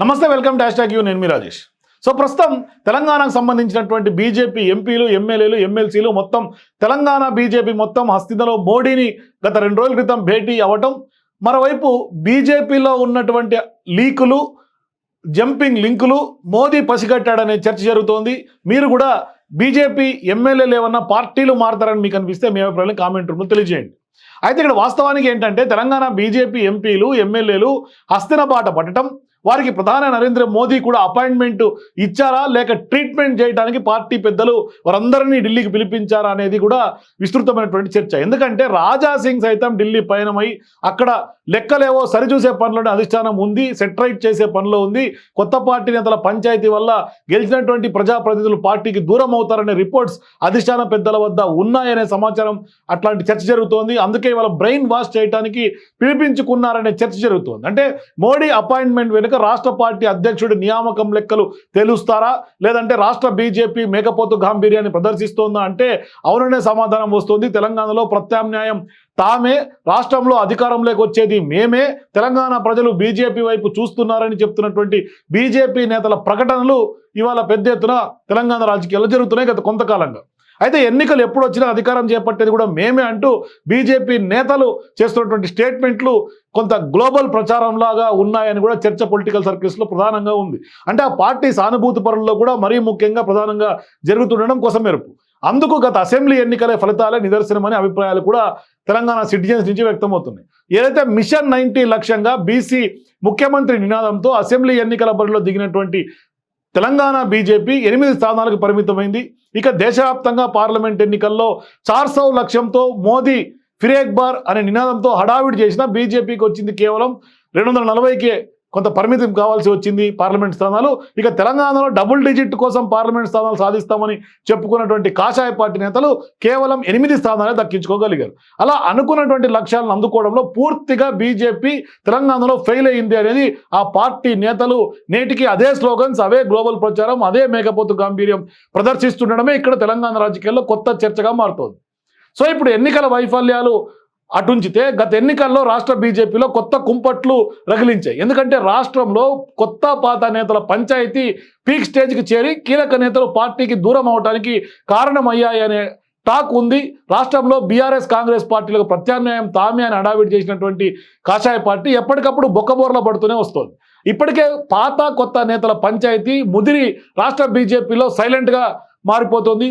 నమస్తే, welcome to #you. నేను మీ Rajesh. So ప్రస్తుతం తెలంగాణకు సంబంధించినటువంటి బీజేపీ ఎంపీలు, ఎమ్మెల్యేలు, ఎమ్మెల్సీలు మొత్తం తెలంగాణ బీజేపీ మొత్తం హస్తినలో మోడీని గత 2 రోజుల క్రితం భేటీ అవ్వటం, మరోవైపు బీజేపీలో ఉన్నటువంటి లీకులు, జంపింగ్ లింకులు మోదీ పసిగట్టాడనే చర్చ జరుగుతోంది. మీరు కూడా బీజేపీ ఎమ్మెల్యేలు ఏమన్నా పార్టీలు మారతారని మీకు అనిపిస్తే మీ అభిప్రాయాన్ని కామెంట్ రూపంలో తెలియజేయండి. అయితే ఇక్కడ వాస్తవానికి ఏంటంటే తెలంగాణ బీజేపీ ఎంపీలు, ఎమ్మెల్యేలు హస్తిన బాట పట్టడం, వారికి ప్రధాని నరేంద్ర మోదీ కూడా అపాయింట్మెంట్ ఇచ్చారా లేక ట్రీట్మెంట్ చేయడానికి పార్టీ పెద్దలు వారందరినీ ఢిల్లీకి పిలిపించారా అనేది కూడా విస్తృతమైనటువంటి చర్చ. ఎందుకంటే రాజా సింగ్ సైతం ఢిల్లీ పయనమై అక్కడ లెక్కలేవో సరిచూసే పనులను అధిష్టానం ఉంది, సెటరైట్ చేసే పనిలో ఉంది. కొత్త పార్టీ నేతల పంచాయతీ వల్ల గెలిచినటువంటి ప్రజాప్రతినిధులు పార్టీకి దూరం అవుతారనే రిపోర్ట్స్ అధిష్టాన పెద్దల వద్ద ఉన్నాయనే సమాచారం, అట్లాంటి చర్చ జరుగుతోంది. అందుకే వాళ్ళ బ్రెయిన్ వాష్ చేయడానికి పిలిపించుకున్నారనే చర్చ జరుగుతోంది. అంటే మోడీ అపాయింట్మెంట్ వెనుక రాష్ట్ర పార్టీ అధ్యక్షుడి నియామకం లెక్కలు తెలుస్తారా, లేదంటే రాష్ట్ర బీజేపీ మేకపోతు గాంభీర్యాన్ని ప్రదర్శిస్తోందా అంటే అవుననే సమాధానం వస్తుంది. తెలంగాణలో ప్రత్యామ్నాయం తామే, రాష్ట్రంలో అధికారంలోకి వచ్చేది మేమే, తెలంగాణ ప్రజలు బీజేపీ వైపు చూస్తున్నారని చెప్తున్నటువంటి బీజేపీ నేతల ప్రకటనలు ఇవాళ పెద్ద ఎత్తున తెలంగాణ రాజకీయాల్లో జరుగుతున్నాయి గత కొంతకాలంగా. అయితే ఎన్నికలు ఎప్పుడు వచ్చినా అధికారం చేపట్టేది కూడా మేమే అంటూ బీజేపీ నేతలు చేస్తున్నటువంటి స్టేట్మెంట్లు కొంత గ్లోబల్ ప్రచారంలాగా ఉన్నాయని కూడా చర్చ పొలిటికల్ సర్కిల్స్లో ప్రధానంగా ఉంది. అంటే ఆ పార్టీ సానుభూతి పరుల్లో కూడా మరీ ముఖ్యంగా ప్రధానంగా జరుగుతుండడం కోసం మెరుపు. అందుకు గత అసెంబ్లీ ఎన్నికల ఫలితాలే నిదర్శనమనే అభిప్రాయాలు కూడా తెలంగాణ సిటిజన్స్ నుంచి వ్యక్తమవుతున్నాయి. ఏదైతే మిషన్ 90 లక్ష్యంగా బీసీ ముఖ్యమంత్రి నినాదంతో అసెంబ్లీ ఎన్నికల బరిలో దిగినటువంటి తెలంగాణ బీజేపీ 8 స్థానాలకు పరిమితమైంది. ఇక దేశవ్యాప్తంగా పార్లమెంట్ ఎన్నికల్లో 400 లక్ష్యంతో మోదీ ఫిర్ ఏక్ బార్ అనే నినాదంతో హడావిడి చేసిన బీజేపీకి వచ్చింది కేవలం 240కే కొంత పరిమితం కావాల్సి వచ్చింది పార్లమెంట్ స్థానాలు. ఇక తెలంగాణలో డబుల్ డిజిట్ కోసం పార్లమెంట్ స్థానాలు సాధిస్తామని చెప్పుకున్నటువంటి కాషాయ పార్టీ నేతలు కేవలం 8 స్థానాలే దక్కించుకోగలిగారు. అలా అనుకున్నటువంటి లక్ష్యాలను అందుకోవడంలో పూర్తిగా బీజేపీ తెలంగాణలో ఫెయిల్ అయింది అనేది ఆ పార్టీ నేతలు నేటికి అదే స్లోగన్స్, అవే గ్లోబల్ ప్రచారం, అదే మేకపోతు గాంభీర్యం ప్రదర్శిస్తుండడమే ఇక్కడ తెలంగాణ రాజకీయాల్లో కొత్త చర్చగా మారుతోంది. సో ఇప్పుడు ఎన్నికల వైఫల్యాలు అటుంచితే గత ఎన్నికల్లో రాష్ట్ర బీజేపీలో కొత్త కుంపట్లు రగిలించాయి. ఎందుకంటే రాష్ట్రంలో కొత్త పాత నేతల పంచాయతీ పీక్ స్టేజ్కి చేరి కీలక నేతలు పార్టీకి దూరం అవడానికి కారణమయ్యాయనే టాక్ ఉంది. రాష్ట్రంలో బీఆర్ఎస్, కాంగ్రెస్ పార్టీలకు ప్రత్యామ్నాయం తామే అని హడావిడి చేసినటువంటి కాషాయ పార్టీ ఎప్పటికప్పుడు బొక్కబోర్ల పడుతూనే వస్తుంది. ఇప్పటికే పాత కొత్త నేతల పంచాయతీ ముదిరి రాష్ట్ర బీజేపీలో సైలెంట్గా మారిపోతుంది,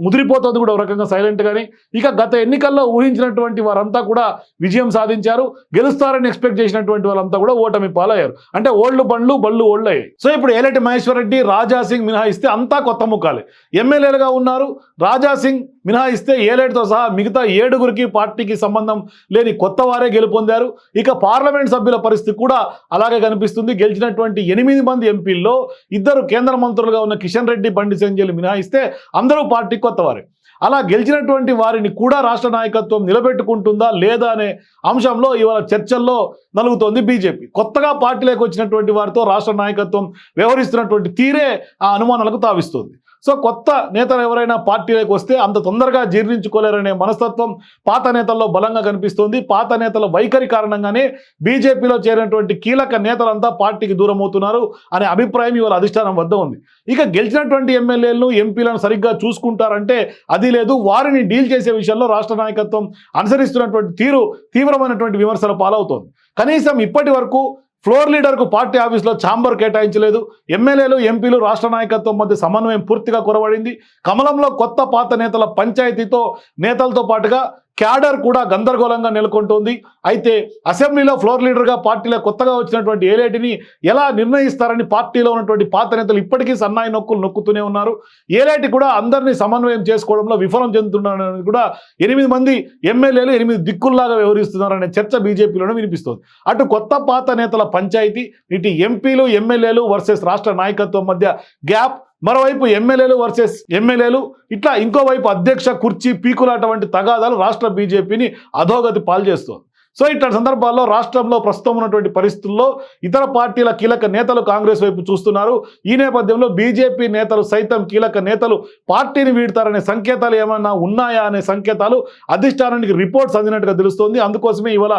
ముదిరిపోతుంది కూడా ఒక రకంగా సైలెంట్గానే. ఇక గత ఎన్నికల్లో ఊహించినటువంటి వారంతా కూడా విజయం సాధించారు, గెలుస్తారని ఎక్స్పెక్ట్ చేసినటువంటి వాళ్ళంతా కూడా ఓటమి పాలయ్యారు. అంటే ఓల్డ్ బళ్ళు ఓల్డ్ అయ్యాయి. సో ఇప్పుడు ఏలేటి మహేశ్వర్ రెడ్డి, రాజా సింగ్ మినహాయిస్తే అంతా కొత్త ముఖాలే ఎమ్మెల్యేలుగా ఉన్నారు. రాజా సింగ్ మినహాయిస్తే ఏలేటితో సహా మిగతా 7గురికి పార్టీకి సంబంధం లేని కొత్త వారే గెలుపొందారు. ఇక పార్లమెంట్ సభ్యుల పరిస్థితి కూడా అలాగే కనిపిస్తుంది. గెలిచినటువంటి 8 మంది ఎంపీల్లో 2 కేంద్ర మంత్రులుగా ఉన్న కిషన్ రెడ్డి, బండి సంజయ్ మినహాయిస్తే అందరూ పార్టీ కొత్తవారే. అలా గెలిచినటువంటి వారిని కూడా రాష్ట్ర నాయకత్వం నిలబెట్టుకుంటుందా లేదా అనే అంశంలో ఇవాళ చర్చల్లో నలుగుతోంది బీజేపీ. కొత్తగా పార్టీలోకి వచ్చినటువంటి వారితో రాష్ట్ర నాయకత్వం వ్యవహరిస్తున్నటువంటి తీరే ఆ అనుమానాలకు తావిస్తుంది. సో కొత్త నేతలు ఎవరైనా పార్టీలోకి వస్తే అంత తొందరగా జీర్ణించుకోలేరనే మనస్తత్వం పాత నేతల్లో బలంగా కనిపిస్తోంది. పాత నేతల వైఖరి కారణంగానే బీజేపీలో చేరినటువంటి కీలక నేతలంతా పార్టీకి దూరం అవుతున్నారు అనే అభిప్రాయం ఇవాళ అధిష్టానం వద్ద ఉంది. ఇక గెలిచినటువంటి ఎమ్మెల్యేలను, ఎంపీలను సరిగ్గా చూసుకుంటారంటే అది లేదు. వారిని డీల్ చేసే విషయంలో రాష్ట్ర నాయకత్వం అనుసరిస్తున్నటువంటి తీరు తీవ్రమైనటువంటి విమర్శల పాలవుతోంది. కనీసం ఇప్పటి వరకు ఫ్లోర్ లీడర్కు పార్టీ ఆఫీస్లో ఛాంబర్ కేటాయించలేదు. ఎమ్మెల్యేలు, ఎంపీలు, రాష్ట్ర నాయకత్వం మధ్య సమన్వయం పూర్తిగా కొరవడింది. కమలంలో కొత్త పాత నేతల పంచాయతీతో నేతలతో పాటుగా క్యాడర్ కూడా గందరగోళంగా నెలకొంటోంది. అయితే అసెంబ్లీలో ఫ్లోర్ లీడర్గా పార్టీలో కొత్తగా వచ్చినటువంటి ఏలేటిని ఎలా నిర్ణయిస్తారని పార్టీలో ఉన్నటువంటి పాత నేతలు ఇప్పటికీ సన్నాయి నొక్కులు నొక్కుతూనే ఉన్నారు. ఏలేటి కూడా అందరినీ సమన్వయం చేసుకోవడంలో విఫలం చెందుతున్నారని కూడా 8 మంది ఎమ్మెల్యేలు 8 దిక్కుల్లాగా వ్యవహరిస్తున్నారనే చర్చ బీజేపీలోనే వినిపిస్తోంది. అటు కొత్త పాత నేతల పంచాయతీ, ఇటు ఎంపీలు, ఎమ్మెల్యేలు వర్సెస్ రాష్ట్ర నాయకత్వం మధ్య గ్యాప్, మరోవైపు ఎమ్మెల్యేలు వర్సెస్ ఎమ్మెల్యేలు, ఇట్లా ఇంకోవైపు అధ్యక్ష కుర్చీ పీకులాట వంటి తగాదాలు రాష్ట్ర బీజేపీని అధోగతి పాల్చేస్తోంది. సో ఇట్లాంటి సందర్భాల్లో రాష్ట్రంలో ప్రస్తుతం ఉన్నటువంటి పరిస్థితుల్లో ఇతర పార్టీల కీలక నేతలు కాంగ్రెస్ వైపు చూస్తున్నారు. ఈ నేపథ్యంలో బీజేపీ నేతలు సైతం కీలక నేతలు పార్టీని వీడతారనే సంకేతాలు ఏమైనా ఉన్నాయా అనే సంకేతాలు అధిష్టానానికి రిపోర్ట్స్ అందినట్టుగా తెలుస్తోంది. అందుకోసమే ఇవాళ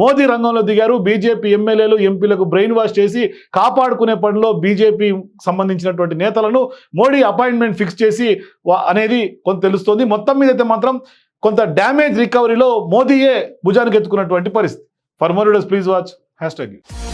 మోదీ రంగంలో దిగారు. బీజేపీ ఎమ్మెల్యేలు ఎంపీలకు బ్రెయిన్ వాష్ చేసి కాపాడుకునే పనిలో బీజేపీ సంబంధించినటువంటి నేతలను మోడీ అపాయింట్మెంట్ ఫిక్స్ చేసి అనేది కొంత తెలుస్తోంది. మొత్తం మీద అయితే మాత్రం కొంత డ్యామేజ్ రికవరీలో మోదీయే భుజానికి ఎత్తుకున్నటువంటి పరిస్థితి. For more videos please watch #.